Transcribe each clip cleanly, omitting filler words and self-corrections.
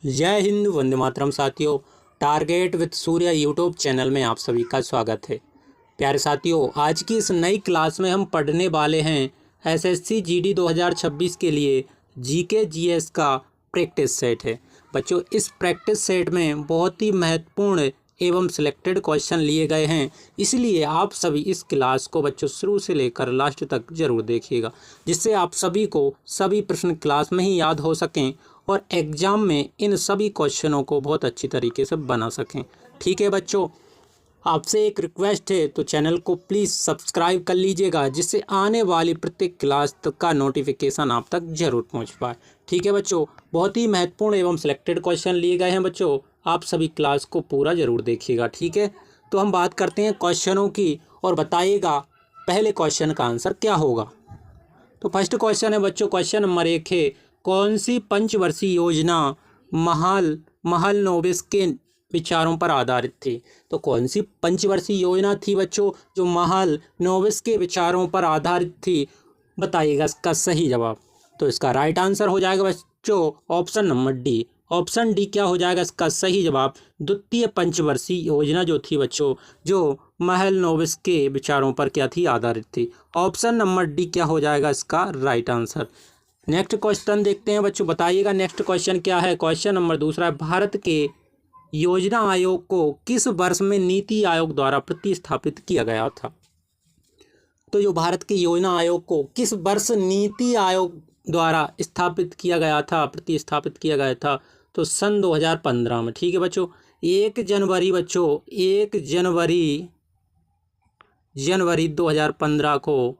जय हिंद, वंदे मातरम। साथियों, target with Surya YouTube channel में आप सभी का स्वागत है। प्यारे साथियों, आज की इस नई क्लास में हम पढ़ने वाले हैं एसएससी जीडी 2026 के लिए जीके जीएस का प्रैक्टिस सेट है। बच्चों, इस प्रैक्टिस सेट में बहुत ही महत्वपूर्ण एवं सिलेक्टेड क्वेश्चन लिए गए हैं, इसलिए आप सभी इस क्लास को बच्चों शुरू से लेकर लास्ट तक जरूर देखिएगा, जिससे आप सभी को सभी प्रश्न क्लास में ही याद हो सकें और एग्जाम में इन सभी क्वेश्चनों को बहुत अच्छी तरीके से बना सकें। ठीक है बच्चों, आपसे एक रिक्वेस्ट है, तो चैनल को प्लीज़ सब्सक्राइब कर लीजिएगा, जिससे आने वाली प्रत्येक क्लास तक का नोटिफिकेशन आप तक जरूर पहुंच पाए। ठीक है बच्चों, बहुत ही महत्वपूर्ण एवं सिलेक्टेड क्वेश्चन लिए गए हैं बच्चों, आप सभी क्लास को पूरा जरूर देखिएगा। ठीक है, तो हम बात करते हैं क्वेश्चनों की और बताइएगा पहले क्वेश्चन का आंसर क्या होगा। तो फर्स्ट क्वेश्चन है बच्चों, क्वेश्चन नंबर 1 है, कौन सी पंचवर्षीय योजना महल नोबिस के विचारों पर आधारित थी। तो कौन सी पंचवर्षीय योजना थी बच्चों जो महल नोबिस के विचारों पर आधारित थी, बताइएगा इसका सही जवाब। तो इसका राइट आंसर हो जाएगा बच्चों option number D. Option D क्या हो जाएगा इसका सही जवाब। द्वितीय पंचवर्षीय योजना जो थी बच्चों, जो महल नोबिस के विचारों पर क्या थी, आधारित थी। ऑप्शन नंबर डी क्या हो जाएगा इसका राइट आंसर। नेक्स्ट क्वेश्चन देखते हैं बच्चों, बताइएगा नेक्स्ट क्वेश्चन क्या है। क्वेश्चन नंबर दूसरा है, भारत के योजना आयोग को किस वर्ष में नीति आयोग द्वारा प्रतिस्थापित किया गया था। तो जो भारत के योजना आयोग को किस वर्ष नीति आयोग द्वारा स्थापित किया गया था, प्रतिस्थापित किया गया था, तो सन 2015 में। ठीक है बच्चों, 1 जनवरी बच्चों, 1 जनवरी 2015 को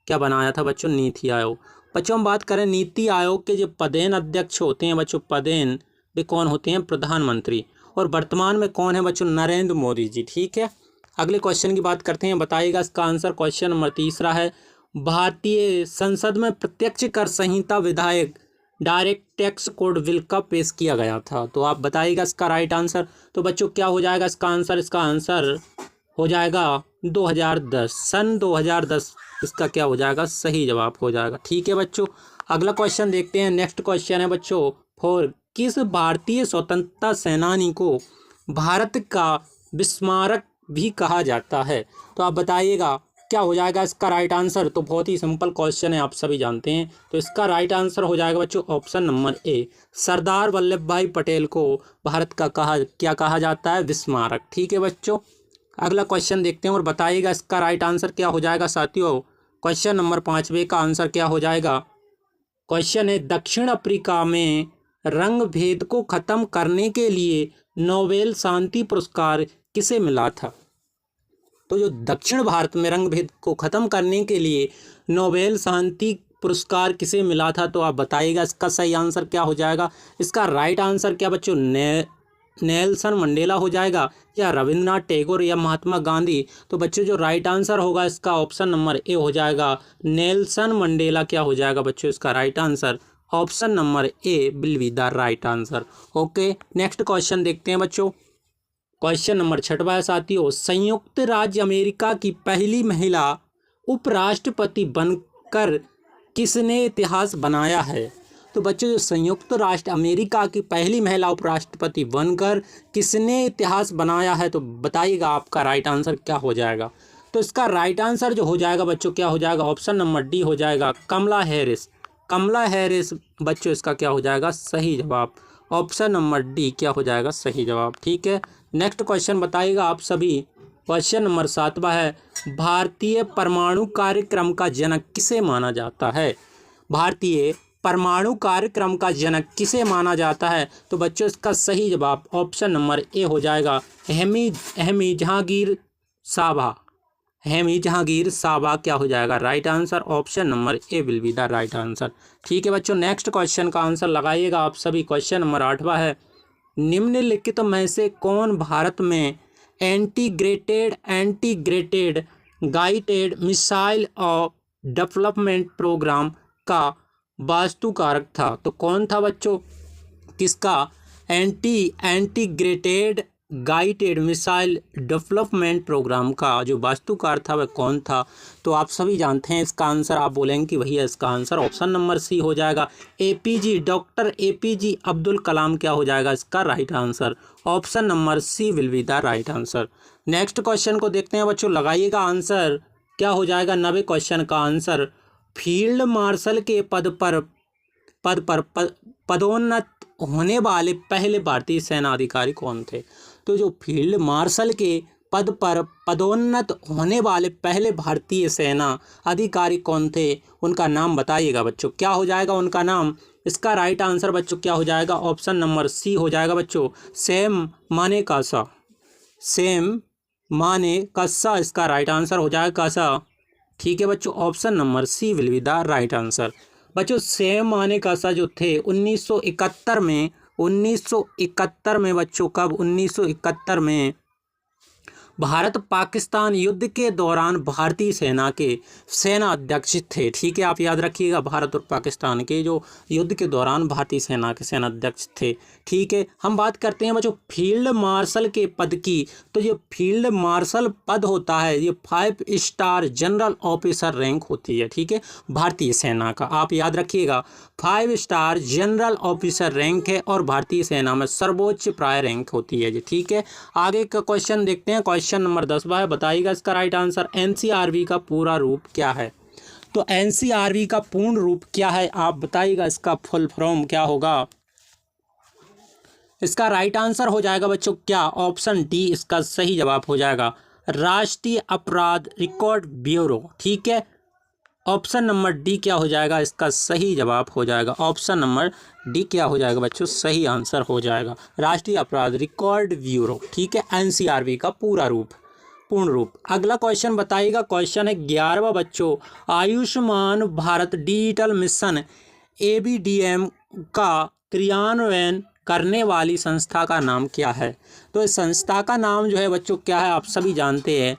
क्या बनाया था बच्चों, नीति आयोग। बच्चों हम बात करें नीति आयोग के जो पदेन अध्यक्ष होते हैं बच्चों, पदेन वे कौन होते हैं, प्रधानमंत्री। और वर्तमान में कौन है बच्चों, नरेंद्र मोदी जी। ठीक है, अगले क्वेश्चन की बात करते हैं, बताइएगा इसका आंसर। क्वेश्चन नंबर तीसरा है, भारतीय संसद में प्रत्यक्ष कर संहिता विधायक डायरेक्ट टैक्स कोड बिल कब पेश किया गया था। तो आप बताइएगा इसका राइट आंसर। तो बच्चों क्या हो जाएगा इसका आंसर, इसका आंसर हो जाएगा 2010, सन 2010 इसका क्या हो जाएगा, सही जवाब हो जाएगा। ठीक है बच्चों, अगला क्वेश्चन देखते हैं। नेक्स्ट क्वेश्चन है बच्चों, फोर, किस भारतीय स्वतंत्रता सेनानी को भारत का विस्मारक भी कहा जाता है। तो आप बताइएगा क्या हो जाएगा इसका राइट आंसर। तो बहुत ही सिंपल क्वेश्चन है, आप सभी जानते हैं। तो इसका राइट आंसर हो जाएगा बच्चों option number A, Sardar Vallabh भाई पटेल को भारत का क्या कहा जाता है, विस्मारक। ठीक है बच्चों, अगला क्वेश्चन देखते हैं और बताइएगा इसका राइट आंसर क्या हो जाएगा साथियों। क्वेश्चन नंबर 5वें का आंसर क्या हो जाएगा। क्वेश्चन है, दक्षिण अफ्रीका में रंग भेद को खत्म करने के लिए नोबेल शांति पुरस्कार किसे मिला था। तो जो दक्षिण भारत में रंग भेद को खत्म करने के लिए नोबेल शांति पुरस्कार किसे मिला था, तो आप बताइएगा इसका सही आंसर क्या हो जाएगा। इसका राइट आंसर क्या बच्चों, नेल्सन मंडेला हो जाएगा, या रविंद्रनाथ टैगोर, या महात्मा गांधी। तो बच्चों जो राइट आंसर होगा इसका ऑप्शन नंबर ए हो जाएगा, नेल्सन मंडेला क्या हो जाएगा बच्चों इसका right answer. Option number A will be the right answer. Okay, next question देखते हैं बच्चों। क्वेश्चन नंबर 6वां है साथियों, संयुक्त राज्य अमेरिका की पहली महिला उपराष्ट्रपति बनकर किसने इतिहास बनाया है। तो बच्चों जो संयुक्त राष्ट्र अमेरिका की पहली महिला उपराष्ट्रपति बनकर किसने इतिहास बनाया है, तो बताइएगा आपका राइट आंसर क्या हो जाएगा। तो इसका राइट आंसर जो हो जाएगा बच्चों क्या हो जाएगा, ऑप्शन नंबर डी हो जाएगा, कमला हैरिस। कमला हैरिस बच्चों इसका क्या हो जाएगा, सही जवाब। ऑप्शन नंबर डी क्या हो जाएगा, सही जवाब। ठीक है, नेक्स्ट क्वेश्चन बताइएगा आप सभी। क्वेश्चन नंबर 7वां है, भारतीय परमाणु कार्यक्रम का जनक किसे माना जाता है। भारतीय परमाणु कार्यक्रम का जनक किसे माना जाता है। तो बच्चों इसका सही जवाब ऑप्शन नंबर ए हो जाएगा, अहमी जहांगीर साभा। हेमी जहांगीर साभा क्या हो जाएगा right answer. Option number A will be the right answer. ठीक है बच्चों, नेक्स्ट क्वेश्चन का आंसर लगाइएगा आप सभी। क्वेश्चन नंबर 8वां है, निम्नलिखित में से कौन भारत में integrated guided missile of development program का वास्तुकारक था। तो कौन था बच्चों, किसका integrated guided missile development program का जो वास्तुकार था वह कौन था? तो आप सभी जानते हैं इसका आंसर, आप बोलेंगे कि भैया इसका आंसर ऑप्शन नंबर सी हो जाएगा। एपीजी डॉक्टर एपीजी अब्दुल कलाम क्या हो जाएगा इसका right answer? Option number C will be the right answer. Next question को देखते हैं बच्चों, लगाइएगा आंसर क्या हो जाएगा 90 क्वेश्चन का आंसर। फील्ड मार्शल के पद पर पदोन्नत होने वाले पहले भारतीय सेना अधिकारी कौन थे? तो जो फील्ड मार्शल के पद पर पदोन्नत होने वाले पहले भारतीय सेना अधिकारी कौन थे, उनका नाम बताइएगा बच्चों। क्या हो जाएगा उनका नाम? इसका राइट आंसर बच्चों क्या हो जाएगा? ऑप्शन नंबर सी हो जाएगा बच्चों, सैम मानेकशॉ। सैम मानेकशॉ इसका राइट आंसर हो जाएगा कासा। ठीक है बच्चों, option number C will be the right answer. बच्चों सैम मानेकशॉ जो थे 1971 में बच्चों, कब? 1971 में भारत पाकिस्तान युद्ध के दौरान भारतीय सेना के सेना अध्यक्ष थे। ठीक है, आप याद रखिएगा, भारत और पाकिस्तान के जो युद्ध के दौरान भारतीय सेना के सेना अध्यक्ष थे। ठीक है, हम बात करते हैं बच्चों फील्ड मार्शल के पद की। तो ये फील्ड मार्शल पद होता है, ये 5 स्टार जनरल ऑफिसर रैंक होती है। ठीक है, भारतीय सेना का आप याद रखिएगा 5 स्टार जनरल ऑफिसर रैंक है और भारतीय सेना में सर्वोच्च प्राय रैंक होती है जी। ठीक है, आगे का क्वेश्चन देखते हैं। क्वेश्चन नंबर 10 है, बताइएगा इसका राइट आंसर। एनसीआरबी का पूरा रूप क्या है? तो एनसीआरबी का पूर्ण रूप क्या है आप बताइएगा, इसका फुल फॉर्म क्या होगा? इसका राइट आंसर हो जाएगा बच्चों क्या? ऑप्शन डी इसका सही जवाब हो जाएगा, राष्ट्रीय अपराध रिकॉर्ड ब्यूरो। ठीक है, ऑप्शन नंबर डी क्या हो जाएगा इसका सही जवाब हो जाएगा? ऑप्शन नंबर डी क्या हो जाएगा बच्चों? सही आंसर हो जाएगा, राष्ट्रीय अपराध रिकॉर्ड ब्यूरो। ठीक है, एनसीआरबी का पूरा रूप, पूर्ण रूप। अगला क्वेश्चन बताइएगा, क्वेश्चन है 11वां बच्चों, Ayushman Bharat digital mission ABDM का क्रियान्वयन करने वाली संस्था का नाम क्या है? तो इस संस्था का नाम जो है बच्चों क्या है आप सभी जानते हैं,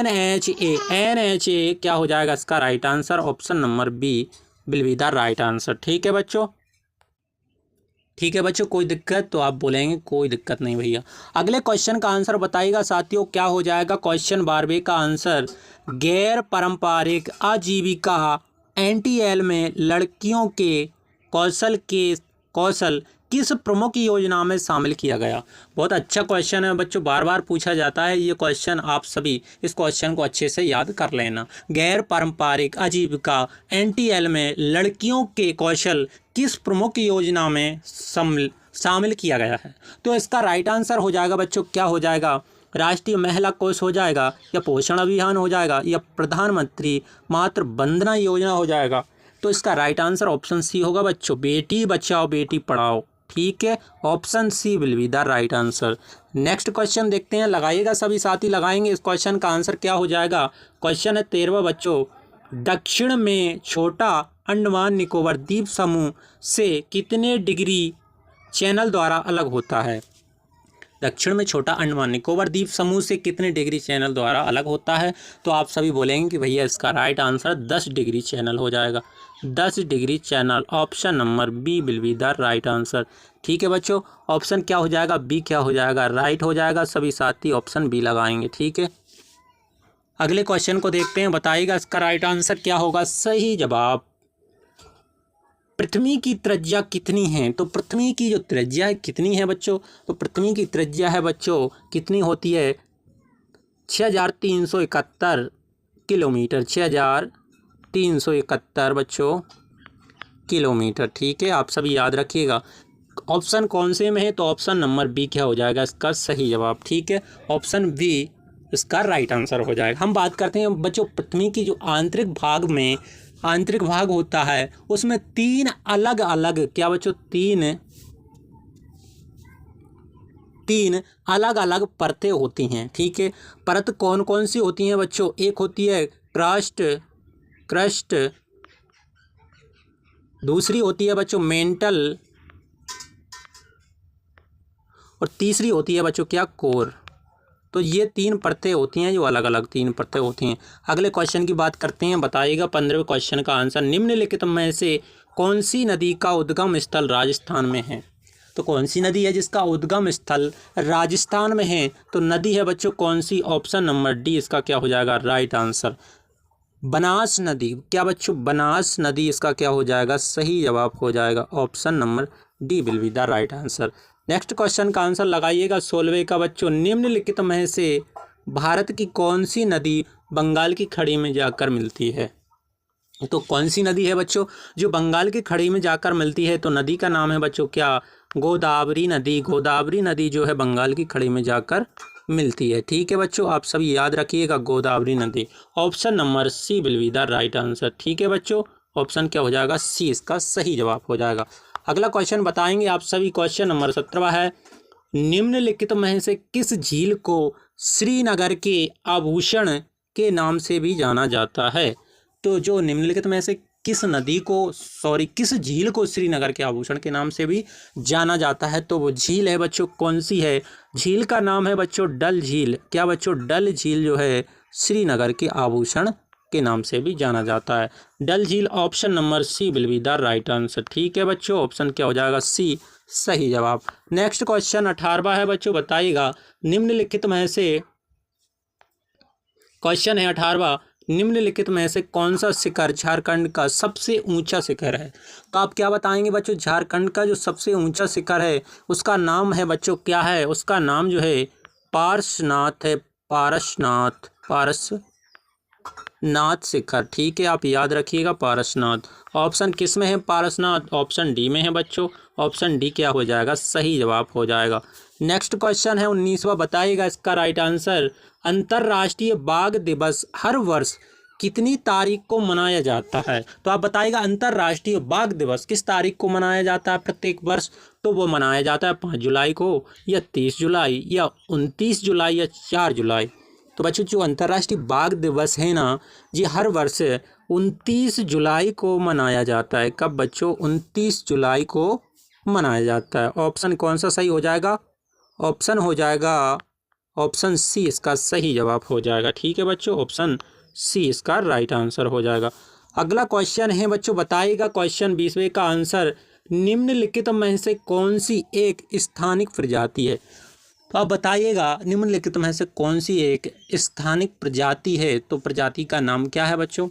NHA। NHA क्या हो जाएगा इसका right answer? Option number B will be the right answer. ठीक है बच्चों, ठीक है बच्चों, कोई दिक्कत? तो आप बोलेंगे कोई दिक्कत नहीं भैया। अगले क्वेश्चन का आंसर बताइएगा साथियों क्या हो जाएगा? क्वेश्चन 12 का आंसर, गैर पारंपरिक आजीविका NTL में लड़कियों के कौशल किस प्रमुख योजना में शामिल किया गया? बहुत अच्छा क्वेश्चन है बच्चों, बार बार पूछा जाता है ये क्वेश्चन, आप सभी इस क्वेश्चन को अच्छे से याद कर लेना। गैर पारंपरिक आजीविका NTL में लड़कियों के कौशल किस प्रमुख योजना में शामिल किया गया है? तो इसका राइट आंसर हो जाएगा बच्चों क्या हो जाएगा? राष्ट्रीय महिला कोष हो जाएगा, या पोषण अभियान हो जाएगा, या प्रधानमंत्री मातृ वंदना योजना हो जाएगा? तो इसका राइट आंसर ऑप्शन सी होगा बच्चों, बेटी बचाओ बेटी पढ़ाओ। ठीक है, option C will be the right answer. Next question देखते हैं, लगाइएगा सभी साथी लगाएंगे। इस क्वेश्चन का आंसर क्या हो जाएगा? क्वेश्चन है 13वां बच्चों, दक्षिण में छोटा अंडमान निकोबार द्वीप समूह से कितने डिग्री चैनल द्वारा अलग होता है? दक्षिण में छोटा अंडमान निकोबार द्वीप समूह से कितने डिग्री चैनल द्वारा अलग होता है? तो आप सभी बोलेंगे कि भैया इसका राइट आंसर 10 डिग्री चैनल हो जाएगा, 10 degree channel. Option number B will be the right answer. ठीक है बच्चों, ऑप्शन क्या हो जाएगा? बी क्या हो जाएगा? राइट हो जाएगा, सभी साथी ऑप्शन बी लगाएंगे। ठीक है, अगले क्वेश्चन को देखते हैं, बताइएगा इसका राइट आंसर क्या होगा? सही जवाब, पृथ्वी की त्रिज्या कितनी है? तो पृथ्वी की जो त्रिज्या है कितनी है बच्चों? तो पृथ्वी की त्रिज्या है बच्चों कितनी होती है? 6371 किलोमीटर, 6371 बच्चों किलोमीटर। ठीक है, आप सभी याद रखिएगा। ऑप्शन कौन से में है? तो ऑप्शन नंबर बी क्या हो जाएगा इसका सही जवाब? ठीक है, ऑप्शन बी इसका राइट आंसर हो जाएगा। हम बात करते हैं बच्चों पृथ्वी की जो आंतरिक भाग होता है उसमें 3 अलग अलग क्या बच्चों, तीन अलग अलग परतें होती हैं। ठीक है, परत कौन कौन सी होती हैं बच्चों? एक होती है क्रस्ट, दूसरी होती है बच्चों मेंटल, और तीसरी होती है बच्चों क्या, कोर। तो ये 3 परतें होती हैं, जो अलग अलग 3 परतें होती हैं। अगले क्वेश्चन की बात करते हैं, बताइएगा 15वें क्वेश्चन का आंसर, निम्नलिखित में से कौन सी नदी का उद्गम स्थल राजस्थान में है? तो कौन सी नदी है जिसका उद्गम स्थल राजस्थान में है? तो नदी है बच्चों कौन सी? ऑप्शन नंबर डी इसका क्या हो जाएगा राइट आंसर। बनास नदी, क्या बच्चों? बनास नदी इसका क्या हो जाएगा? सही जवाब हो जाएगा। Option number D will be the right answer. Next question का आंसर लगाइएगा 16वें का बच्चों। निम्नलिखित में से भारत की कौन सी नदी बंगाल की खाड़ी में जाकर मिलती है? तो कौन सी नदी है बच्चों जो बंगाल की खाड़ी में जाकर मिलती है? तो नदी का नाम है बच्चों क्या? गोदावरी नदी। गोदावरी नदी जो है बंगाल की खाड़ी में जाकर मिलती है। ठीक है बच्चों, आप सभी याद रखिएगा गोदावरी नदी। Option number C will be the right answer. ठीक है बच्चों, ऑप्शन क्या हो जाएगा? सी इसका सही जवाब हो जाएगा। अगला क्वेश्चन बताएंगे आप सभी। क्वेश्चन नंबर 17 है, निम्नलिखित में से किस झील को श्रीनगर के आभूषण के नाम से भी जाना जाता है? तो जो निम्नलिखित में से किस झील को श्रीनगर के आभूषण के नाम से भी जाना जाता है? तो वो झील है बच्चों कौन सी है? झील का नाम है बच्चों डल झील। क्या बच्चों? डल झील जो है श्रीनगर के आभूषण के नाम से भी जाना जाता है। डल झील। Option number C will be the right answer. ठीक है बच्चों, ऑप्शन क्या हो जाएगा? सी सही जवाब। नेक्स्ट क्वेश्चन 18वां है बच्चों, बताइएगा निम्नलिखित में से क्वेश्चन है 18वां, निम्नलिखित में से कौन सा शिखर झारखंड का सबसे ऊंचा शिखर है? तो आप क्या बताएंगे बच्चों? झारखंड का जो सबसे ऊंचा शिखर है उसका नाम है बच्चों क्या है? उसका नाम जो है पारसनाथ है। पारसनाथ शिखर। ठीक है, आप याद रखिएगा पारसनाथ। ऑप्शन किस में है पारसनाथ? ऑप्शन डी में है बच्चों। ऑप्शन डी क्या हो जाएगा? सही जवाब हो जाएगा। नेक्स्ट क्वेश्चन है 19वां, बताइएगा इसका राइट आंसर। अंतर्राष्ट्रीय बाघ दिवस हर वर्ष कितनी तारीख को मनाया जाता है? तो आप बताइएगा अंतर्राष्ट्रीय बाघ दिवस किस तारीख को मनाया जाता है प्रत्येक वर्ष? तो वो मनाया जाता है 5 जुलाई को, या 30 जुलाई, या 29 जुलाई, या 4 जुलाई। तो बच्चों जो अंतर्राष्ट्रीय बाघ दिवस है ना जी, हर वर्ष 29 जुलाई को मनाया जाता है। कब बच्चों? 29 जुलाई को मनाया जाता है। ऑप्शन कौन सा सही हो जाएगा? ऑप्शन हो जाएगा ऑप्शन सी इसका सही जवाब हो जाएगा। ठीक है बच्चों, ऑप्शन सी इसका राइट आंसर हो जाएगा। अगला क्वेश्चन है बच्चों, बताइएगा क्वेश्चन 20वें का आंसर। निम्नलिखित में से कौन सी एक स्थानिक प्रजाति है? तो आप बताइएगा निम्नलिखित में से कौन सी एक स्थानिक प्रजाति है? तो प्रजाति का नाम क्या है बच्चों?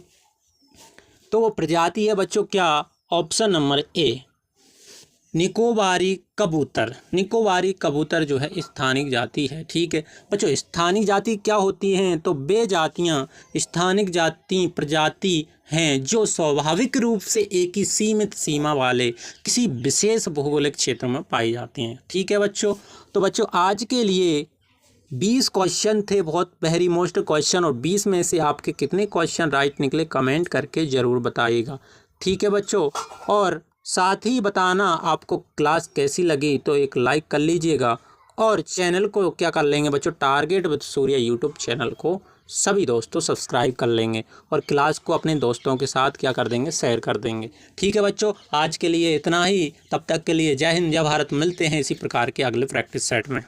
तो वो प्रजाति है बच्चों क्या? ऑप्शन नंबर ए निकोबारी कबूतर। निकोबारी कबूतर जो है स्थानिक जाति है। ठीक है बच्चों, स्थानिक जाति क्या होती हैं? तो वे जातियाँ स्थानिक प्रजाति हैं जो स्वाभाविक रूप से एक ही सीमित सीमा वाले किसी विशेष भौगोलिक क्षेत्र में पाई जाती हैं। ठीक है बच्चों, तो बच्चों आज के लिए 20 क्वेश्चन थे, बहुत वेरी मोस्ट क्वेश्चन, और 20 में से आपके कितने क्वेश्चन राइट निकले कमेंट करके ज़रूर बताइएगा। ठीक है बच्चों, और साथ ही बताना आपको क्लास कैसी लगी, तो एक लाइक कर लीजिएगा, और चैनल को क्या कर लेंगे बच्चों? Target with Surya YouTube channel को सभी दोस्तों सब्सक्राइब कर लेंगे, और क्लास को अपने दोस्तों के साथ क्या कर देंगे? शेयर कर देंगे। ठीक है बच्चों, आज के लिए इतना ही। तब तक के लिए जय हिंद, जय भारत। मिलते हैं इसी प्रकार के अगले प्रैक्टिस सेट में।